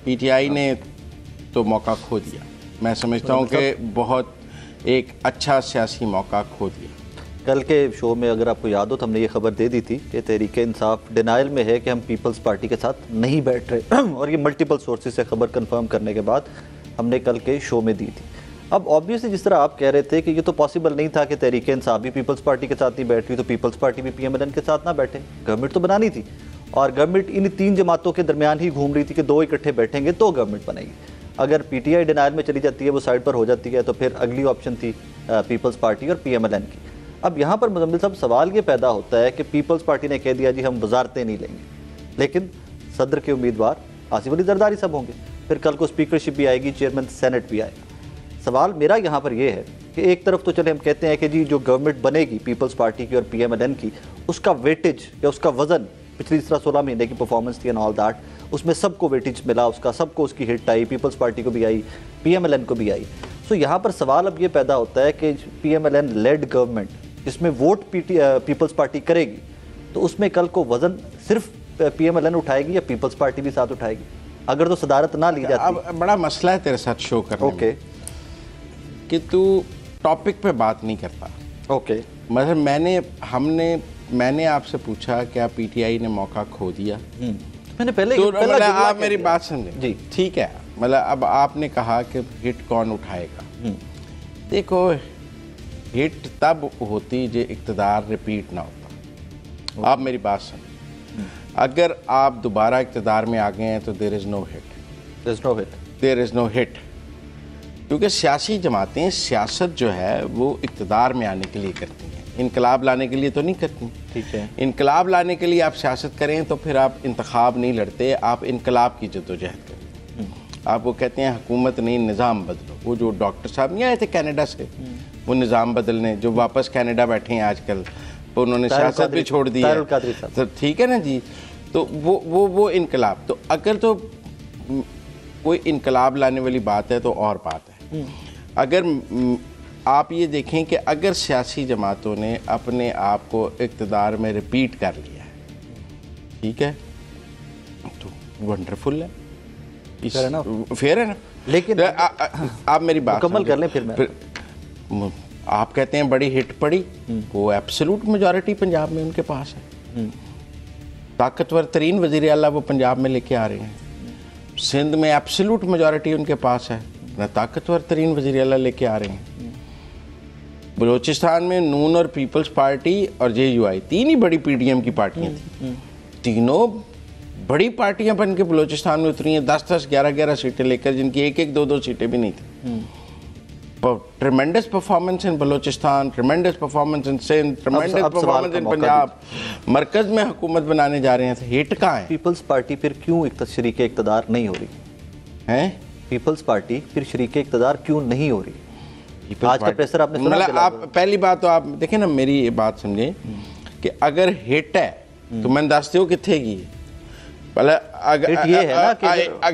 PTI ने तो मौका खो दिया। मैं समझता हूँ कि बहुत एक अच्छा सियासी मौका खो दिया। कल के शो में अगर आपको याद हो तो हमने ये खबर दे दी थी कि तहरीक-ए-इंसाफ डिनाइल में है कि हम पीपल्स पार्टी के साथ नहीं बैठ रहे और ये मल्टीपल सोर्सेज से खबर कंफर्म करने के बाद हमने कल के शो में दी थी। अब ऑब्वियसली जिस तरह आप कह रहे थे कि ये तो पॉसिबल नहीं था कि तहरीक-ए-इंसाफ भी पीपल्स पार्टी के साथ नहीं बैठ रही तो पीपल्स पार्टी भी पीएमएलएन के साथ ना बैठे। गवर्नमेंट तो बनानी थी और गवर्नमेंट इन 3 जमातों के दरमियान ही घूम रही थी कि 2 इकट्ठे बैठेंगे तो गवर्नमेंट बनेगी। अगर पीटीआई डिनाइल में चली जाती है, वो साइड पर हो जाती है, तो फिर अगली ऑप्शन थी पीपल्स पार्टी और पीएमएलएन की। अब यहाँ पर मुजम्मिल साहब सवाल ये पैदा होता है कि पीपल्स पार्टी ने कह दिया जी हम वजारतें नहीं लेंगे, लेकिन सदर के उम्मीदवार आसिफ अली जरदारी साहब होंगे, फिर कल को स्पीकरशिप भी आएगी, चेयरमैन सेनेट भी आएगा। सवाल मेरा यहाँ पर यह है कि एक तरफ तो चले हम कहते हैं कि जी जो गवर्नमेंट बनेगी पीपल्स पार्टी की और पीएमएलएन की, उसका वेटेज या उसका वजन पिछली 16 महीने की परफॉर्मेंस थी एंड ऑल दैट, उसमें सबको वेटेज मिला, उसका सबको उसकी हिट आई, पीपल्स पार्टी को भी आई, पीएमएलएन को भी आई। तो यहाँ पर सवाल अब ये पैदा होता है कि पीएमएलएन लेड गवर्नमेंट जिसमें वोट पीपल्स पार्टी करेगी, तो उसमें कल को वजन सिर्फ पीएमएलएन उठाएगी या पीपल्स पार्टी भी साथ उठाएगी? अगर तो सदारत ना ली जाती। अब बड़ा मसला है तेरे साथ शो करने ओके कि तू टॉपिक पे बात नहीं करता। ओके मतलब मैंने आपसे पूछा क्या पीटीआई ने मौका खो दिया? मैंने पहले तो मतलब आप मेरी बात समझे जी, ठीक है। मतलब अब आपने कहा कि हिट कौन उठाएगा। देखो हिट तब होती जो इक़्तिदार रिपीट ना होता। आप मेरी बात सुन, अगर आप दोबारा इक़्तिदार में आ गए हैं तो देयर इज़ नो हिट, क्योंकि सियासी जमातें सियासत जो है वो इक़्तिदार में आने के लिए करती हैं, इनकलाब लाने के लिए तो नहीं करती। ठीक है, इनकलाब लाने के लिए आप सियासत करें तो फिर आप इंतखाब नहीं लड़ते, आप इनकलाब की जद्दोजहद करें। आप वो कहते हैं हुकूमत नहीं निज़ाम बदलो। वो जो डॉक्टर साहब नहीं आए थे कनाडा से, वो निज़ाम बदलने, जो वापस कनाडा बैठे हैं आजकल, तो उन्होंने सियासत भी छोड़ दी है, तो ठीक है ना जी। तो वो इनकलाब, तो अगर तो कोई इनकलाब लाने वाली बात है तो और बात है। अगर आप ये देखें कि अगर सियासी जमातों ने अपने आप को इक़्तिदार में रिपीट कर लिया है, ठीक है, तो वंडरफुल है, फेयर है ना। लेकिन आप मेरी बात मुकम्मल कर लें फिर आप कहते हैं बड़ी हिट पड़ी, वो एब्सोल्यूट मेजॉरिटी पंजाब में उनके पास है। ताकतवर तरीन वज़ीर आला वो पंजाब में लेके आ रहे हैं। सिंध में एब्सोल्यूट मेजॉरिटी उनके पास है, ना ताकतवर तरीन वज़ीर आला लेके आ रहे हैं। बलूचिस्तान में नून और पीपल्स पार्टी और जेयूआई 3 ही बड़ी पीडीएम की पार्टियां थी, तीनों बड़ी पार्टियां बन के बलूचिस्तान में उतरी हैं, 10-10, 11-11 सीटें लेकर, जिनकी 1-1, 2-2 सीटें भी नहीं थी। Tremendous performance in Balochistan, tremendous performance in Sindh, tremendous performance in Punjab. मरकज में हुकूमत बनाने जा रहे हैं, हिट कहाँ है? पीपल्स पार्टी फिर क्यों शरीके इक़्तिदार नहीं हो रही है? पीपल्स पार्टी फिर शरीके इक़्तिदार क्यों नहीं हो रही? आज का प्रेशर आपने सुना? मतलब आप पहली बात तो आप देखें ना, मेरी ये बात समझे कि अगर हिट है तो मैंने दस दो कितने की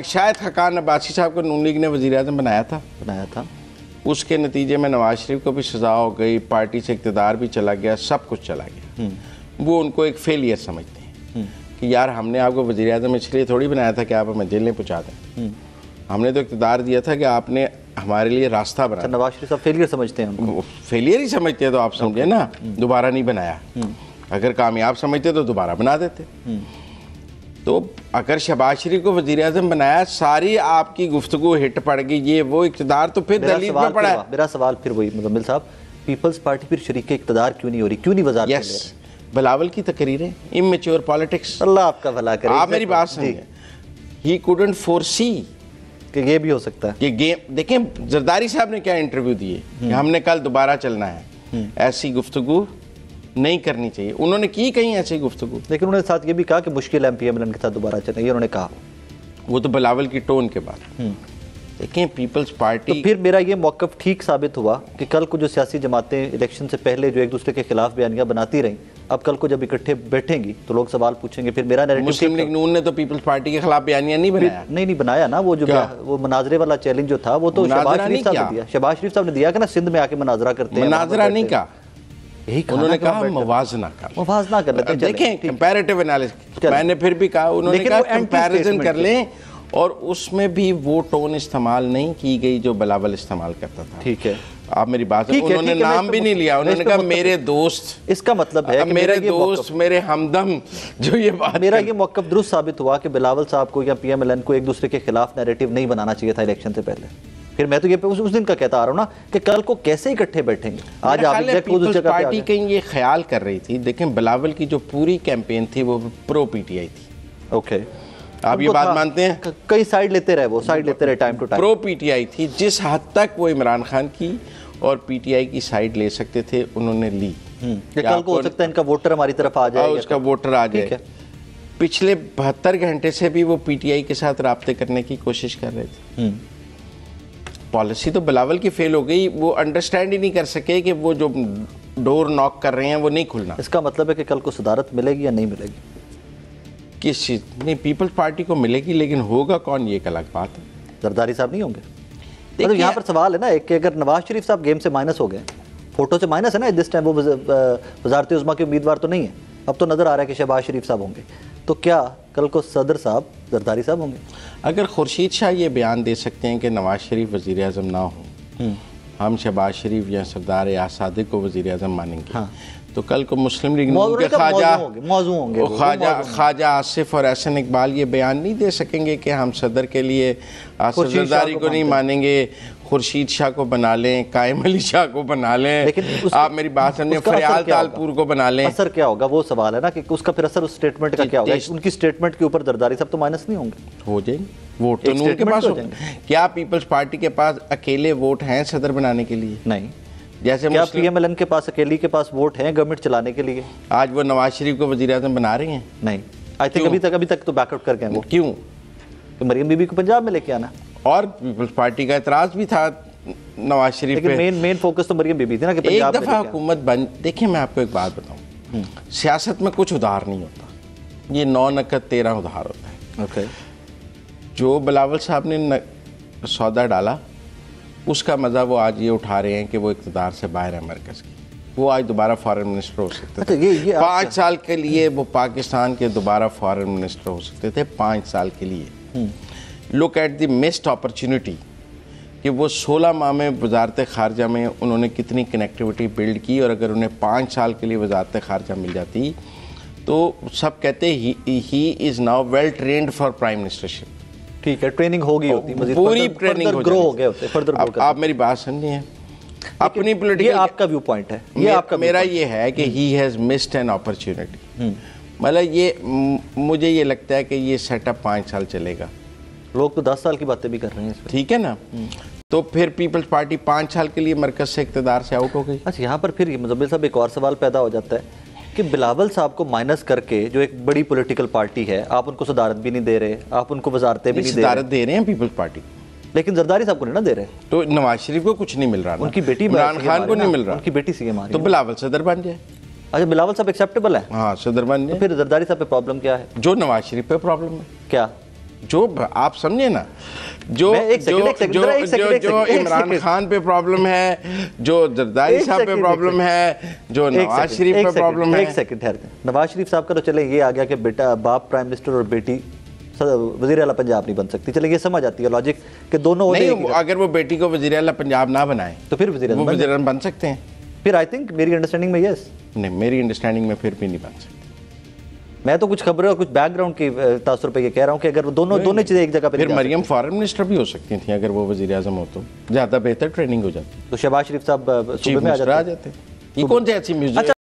शायद हकान अब्बासी साहब को नून लीग ने वज़ीर-ए-आज़म बनाया था। उसके नतीजे में नवाज शरीफ को भी सज़ा हो गई, पार्टी से इक़्तिदार भी चला गया, सब कुछ चला गया। वो उनको एक फेलियर समझते हैं कि यार हमने आपको वज़ीर-ए-आज़म इसलिए थोड़ी बनाया था कि आप हमें जेल में पहुँचा दें, हमने तो इक़्तिदार दिया था कि आपने हमारे लिए रास्ता बनाया। नवाज शरीफ साहब फेलियर समझते हैं उनको? फेलियर ही समझते हैं तो आप समझे ना, दोबारा नहीं बनाया। अगर कामयाब समझते तो दोबारा बना देते। तो अगर शहबाज शरीफ को वज़ीर-ए-आज़म बनाया, सारी आपकी गुफ्तगू हिट पड़ गई, ये वो इक़्तिदार तो फिर दलील में पड़ा है। मेरा सवाल फिर वही मुजम्मिल साहब, पीपल्स पार्टी फिर शरीके इक़्तिदार क्यों नहीं हो रही, क्यों नहीं वज़ारत? यस, बिलावल की तकरीरें, इमेच्योर पॉलिटिक्स। अल्लाह आपका भला करे। आप मेरी बात सुनिए, ही कुडंट फोरसी कि ये भी हो सकता है ये गेम। देखें जरदारी साहब ने क्या इंटरव्यू दिए कि हमने कल दोबारा चलना है, ऐसी गुफ्तगू नहीं करनी चाहिए। उन्होंने की कहीं ऐसी गुफ्तगू, लेकिन उन्होंने साथ ये भी कहा कि मुश्किल है पीएमएलएन के साथ दोबारा चलना, ये उन्होंने कहा। वो तो बिलावल की टोन के बाद। देखें पीपल्स पार्टी, तो फिर मेरा ये मौक़िफ़ ठीक साबित हुआ कि कल को जो सियासी जमातें इलेक्शन से पहले जो एक दूसरे के खिलाफ बयानियां बनाती रहीं, अब कल को जब इकट्ठे बैठेंगी तो लोग सवाल पूछेंगे। फिर मेरा नैरेटिव, मुस्लिम लीग नून ने तो पीपल्स पार्टी के खिलाफ बयानियां नहीं बनाया। नहीं बनाया ना, वो मुनाजरे वाला चैलेंज जो था वो तो शहबाज शरीफ साहब ने दिया। शहबाज शरीफ साहब ने दिया कि ना सिंध में आके मुनाजरा करते हैं। मुनाजरा नहीं कहा, यही उन्होंने कहा मवाजना कर लेते हैं। देखें कंपैरेटिव एनालिसिस, मैंने फिर भी कहा, उन्होंने कहा कंपैरिजन कर लें और उसमें भी वो टोन इस्तेमाल नहीं की गई जो बिलावल इस्तेमाल करता था। ठीक है, आप मेरी बात, उन्होंने नाम भी नहीं लिया, उन्होंने कहा मेरे दोस्त। इसका मतलब है कि मेरे दोस्त, मेरे हमदम, जो ये बात, मेरा ये मौक़िफ़ दुरुस्त साबित हुआ कि बिलावल साहब को या PMLN को एक दूसरे के खिलाफ नैरेटिव नहीं बनाना चाहिए था इलेक्शन से पहले। फिर मैं तो ये उस दिन का कहता आ रहा हूँ ना कि कल को कैसे इकट्ठे बैठेंगे। आज पीपल्स पार्टी कहीं ये ख्याल कर रही थी, देखें बिलावल की जो पूरी कैंपेन थी वो प्रो PTI थी। ओके, आप ये बात मानते हैं? कई साइड लेते रहे, वो साइड लेते रहे time to time. Pro PTI थी, जिस हद तक वो इमरान खान की और PTI की साइड ले सकते थे उन्होंने ली। कल को हो सकता है इनका वोटर हमारी तरफ आ जाए, उसका वोटर आ जाए। पिछले 72 घंटे से भी वो PTI के साथ राब्ते करने की कोशिश कर रहे थे। पॉलिसी तो बिलावल की फेल हो गई, वो अंडरस्टैंड ही नहीं कर सके कि वो जो डोर नॉक कर रहे हैं वो नहीं खुलना। इसका मतलब है कि कल को सदारत मिलेगी या नहीं मिलेगी? किस चीज़ नहीं, पीपल्स पार्टी को मिलेगी, लेकिन होगा कौन ये एक अलग बात है। जरदारी साहब नहीं होंगे? मतलब यहाँ पर सवाल है ना एक कि अगर नवाज शरीफ साहब गेम से माइनस हो गए, फोटो से माइनस है ना दिस टाइम, वो वजारत उज़्मा के उम्मीदवार तो नहीं है, अब तो नज़र आ रहा है कि शहबाज शरीफ साहब होंगे, तो क्या कल को सदर साहब जरदारी साहब होंगे? अगर खुर्शीद शाह ये बयान दे सकते हैं कि नवाज शरीफ वज़ीर आज़म ना हो, हम शहबाज शरीफ या सरदार या सादिक को वज़ीर आज़म मानेंगे, हाँ। तो कल को मुस्लिम लीग के ख्वाजा आसिफ और एहसन इकबाल ये बयान नहीं दे सकेंगे कि हम सदर के लिए आसिफ जरदारी को नहीं मानेंगे, खुर्शीद शाह को बना लें, कायम अली शाह को बना लें, लेकिन आप मेरी बात समझे, फरियाल तालपुर को बना लें। असर क्या होगा वो सवाल है ना कि उसका फिर असर उस स्टेटमेंट का क्या होगा? उनकी स्टेटमेंट के ऊपर जरदारी साहब तो माइनस नहीं होंगे? हो जाएंगे, वोट तो नूर के पास हो जाएंगे। क्या पीपल्स पार्टी के पास अकेले वोट हैं सदर बनाने के लिए? नहीं। जैसे क्या PMLN के पास अकेली के पास वोट हैं गवर्नमेंट चलाने के लिए? आज वो नवाज शरीफ को वज़ीर आज़म बना रही हैं? नहीं, आई थिंक अभी तक तो बैकआउट कर गए वो। क्यों? तो मरियम बीबी को पंजाब में लेके आना, और पीपल्स पार्टी का एतराज़ भी था नवाज शरीफ पे। मेन फोकस तो मरियम बीबी थी ना कि पंजाब में। एक दफ़ा हुकूमत बन, देखिए मैं आपको एक बात बताऊं, सियासत में कुछ उधार नहीं होता, ये 9 नकद 13 उधार होता है। ओके, जो बिलावल साहब ने सौदा डाला उसका मज़ा वो आज ये उठा रहे हैं कि वो इक़्तिदार से बाहर है मरकज़ की, वो आज दोबारा फॉरेन मिनिस्टर हो सकते थे। ये 5 साल के लिए वो पाकिस्तान के दोबारा फॉरेन मिनिस्टर हो सकते थे, 5 साल के लिए। Look at the missed opportunity कि वो 16 माह में वजारत ख़ारजा में उन्होंने कितनी कनेक्टिविटी बिल्ड की, और अगर उन्हें 5 साल के लिए वजारत ख़ारजा मिल जाती तो सब कहते he is now well trained for prime ministership. ठीक है, ट्रेनिंग होगी होती, पूरी ट्रेनिंग ग्रो हो गए होते, फर्दर ग्रो। आप मेरी बात समझिए, अपनी पॉलिटिकल, ये आपका व्यू पॉइंट है, ये आपका मेरा ये है कि he has missed an opportunity. मतलब ये मुझे ये लगता है कि ये सेटअप 5 साल चलेगा। लोग तो 10 साल की बातें भी कर रहे हैं, ठीक है ना? तो फिर पीपल्स पार्टी 5 साल के लिए मरकज से इक़्तिदार से आउट हो गई। अच्छा, यहाँ पर फिर मुज़म्मिल साहब एक और सवाल पैदा हो जाता है कि बिलावल साहब को माइनस करके जो एक बड़ी पॉलिटिकल पार्टी है, आप उनको सदारत भी नहीं दे रहे, आप उनको वजारतें भी नहीं दे रहे। सदारत दे रहे हैं पीपल्स पार्टी, लेकिन जरदारी साहब को नहीं ना दे रहे। तो नवाज शरीफ को कुछ नहीं मिल रहा, उनकी बेटी इमरान खान को नहीं मिल रहा, उनकी बेटी सीएम आ रही है, तो बिलावल सदर बन जाए। अच्छा, बिलावल साहब एक्सेप्टेबल है? हाँ, सदर बन जाए। तो फिर जरदारी साहब पे प्रॉब्लम क्या है? जो नवाज शरीफ पे प्रॉब्लम है। क्या? जो आप समझे ना, जो इमरान खान पे प्रॉब्लम है, जो जरदारी साहब पे प्रॉब्लम है, जो नवाज शरीफ पे प्रॉब्लम है। एक सेकंड ठहर, नवाज शरीफ साहब का तो चले ये आ गया कि बेटा बाप प्राइम मिनिस्टर और बेटी वज़ीर आला पंजाब नहीं बन सकती, चले ये समझ आती है लॉजिक कि दोनों नहीं, अगर वो बेटी को वज़ीर आला पंजाब ना बनाए तो फिर वज़ीर आज़म बन सकते हैं। फिर आई थिंक मेरी अंडरस्टैंडिंग में यस। नहीं, मेरी अंडरस्टैंडिंग में फिर भी नहीं बन सकते। मैं तो कुछ खबरें और कुछ बैकग्राउंड की तासुर पे ये कह रहा हूँ कि अगर दोनों चीज़ें एक जगह पे, फिर मरियम फॉरेन मिनिस्टर भी हो सकती थी अगर वो वज़ीर आज़म हो तो ज़्यादा बेहतर ट्रेनिंग हो जाती। तो शहबाज शरीफ साहब सूबे में आ जाते। ये कौन सी ऐसी म्यूजिक